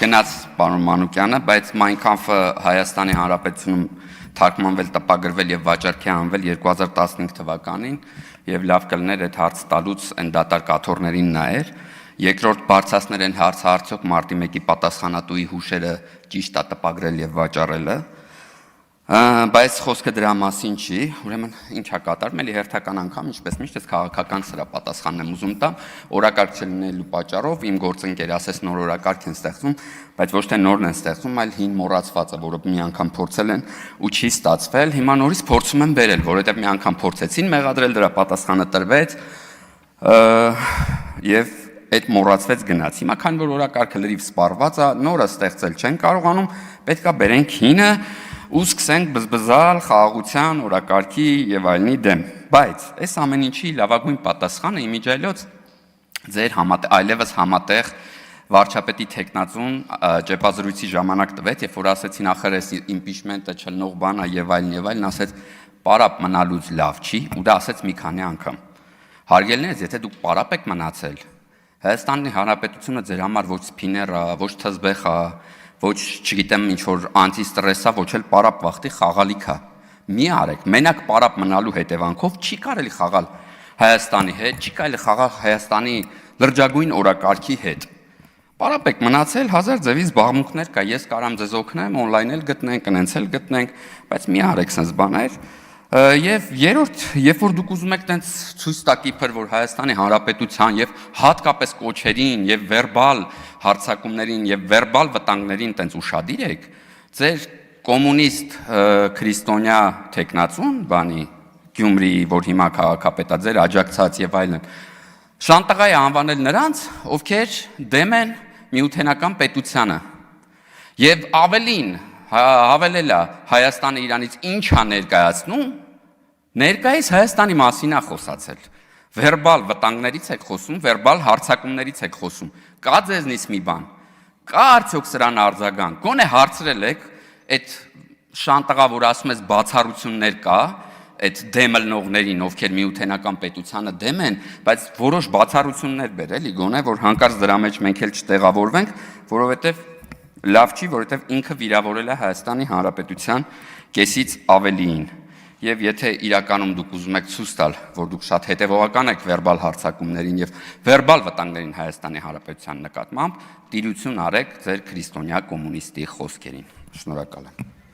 գնաց պարոն Մանուկյանը, բայց Mein Kampf-ը Հայաստանի Հանրապետությունում թարգմանվել, տպագրվել եւ վաճառքի անվել 2015 թվականին եւ լավ կլներ այդ հարց տալուց այն դատարկ աթոռներին նայեր։ Երկրորդ բարձրացներ են հարցը արդյոք մարտի 1-ի պատասխանատուի հուշերը ճիշտ է տպագրել եւ վաճառելը։ Բայց խոսքը դրա մասին չի, ուրեմն ինչա կատարում, էլի հերթական անգամ, ինչպես միշտ, ես քաղաքական սրա պատասխանն եմ ուզում տամ, օրակարգ չլինելու պատճառով իմ գործընկերը ասես նոր օրակարգ են ստեղծում, բայց ոչ թե նորն են ստեղծում, այլ հին մոռացվածը, որը մի անգամ փորձել են ու չի ստացվել, հիմա նորից փորձում են բերել, որովհետև մի անգամ փորձեցին մեղադրել, դրա պատասխանը տրվեց եւ այդ մոռացվեց գնաց։ Հիմա քանի որ օրակարգը լրիվ սպառված է, նորը ստեղծել չեն կարողանում, պետքա բերենք հինը ու սկսենք բզբզալ խաղաղության, օրակարգի եւ այլնի դեմ։ Բայց այս ամեն ինչի լավագույն պատասխանը իմիջիայլոց ձեր այլևս համատեղ վարչապետի տեխնացուն ճեպազրույցի ժամանակ տվեց, երբ որ ասեցին ախր այս իմպիչմենտը չլնող բան է եւ այլն, ասեց պարապ մնալուց լավ չի, ու դա ասեց մի քանի անգամ։ Հարգելիներս, եթե դուք պարապ եք մնացել, Հայաստանի Հանրապետությունը ձեր համար ոչ սփիներ է, ոչ թզբեղ է, ոչ, չգիտեմ, ինչ որ անտիստրեսա, ոչ էլ պարապ վախտի խաղալիք է։ Մի արեք, մենակ պարապ մնալու հետևանքով չի կարելի խաղալ Հայաստանի հետ, չի կարելի խաղալ Հայաստանի լրջագույն օրակարգի հետ։ Պարապ եք մնացել, հազար ձևի զբաղմունքներ կա, ես կարամ ձեզ օգնեմ, օնլայն էլ գտնենք, կնենց էլ գտնենք, բայց մի արեք sense բաներ։ Եվ երրորդ, երբ որ դուք ուզում եք տենց ցույց տաք իբր որ Հայաստանի Հանրապետության եւ հատկապես կոչերին եւ վերբալ հարցակումներին եւ վերբալ վտանգներին տենց ուշադիր եք, ձեր կոմունիստ քրիստոնյա տեխնացուն բանի Գյումրիի, որ հիմա քաղաքապետ է, ձեր աջակցած եւ այլն, շանտաղայ անվանել նրանց, ովքեր դեմ են միութենական պետությանը եւ ավելին հավելելա Հայաստանը իրանից ինչ է ներկայացնում, ներկայիս Հայաստանի մասին է խոսացել, վերբալ վտանգներից եք խոսում, վերբալ հարցակումներից եք խոսում, կա ձեզնից մի բան, կա արդյոք սրան արձագանք, գոնե հարցրել եք, այդ շանտաղա, որ ասում ես բացառություններ կա, այդ դեմ լնողներին, ովքեր միութենական պետությանը դեմ են, բայց որոշ բացառություններ բեր, էլի, գոնե, որ հանկարծ դրա մեջ մենք էլ չտեղավորվենք, որովհետև լավ չի, որովհետև ինքը վիրավորել է Հայաստանի Հանրապետության կեսից ավելիին։ Եվ եթե իրականում դուք ուզում եք ցույց տալ, որ դուք շատ հետևողական եք վերբալ հարցակումներին եւ վերբալ վտանգներին Հայաստանի Հանրապետության նկատմամբ, տիրություն արեք ձեր քրիստոնյա կոմունիստի խոսքերին։ Շնորհակալ եմ։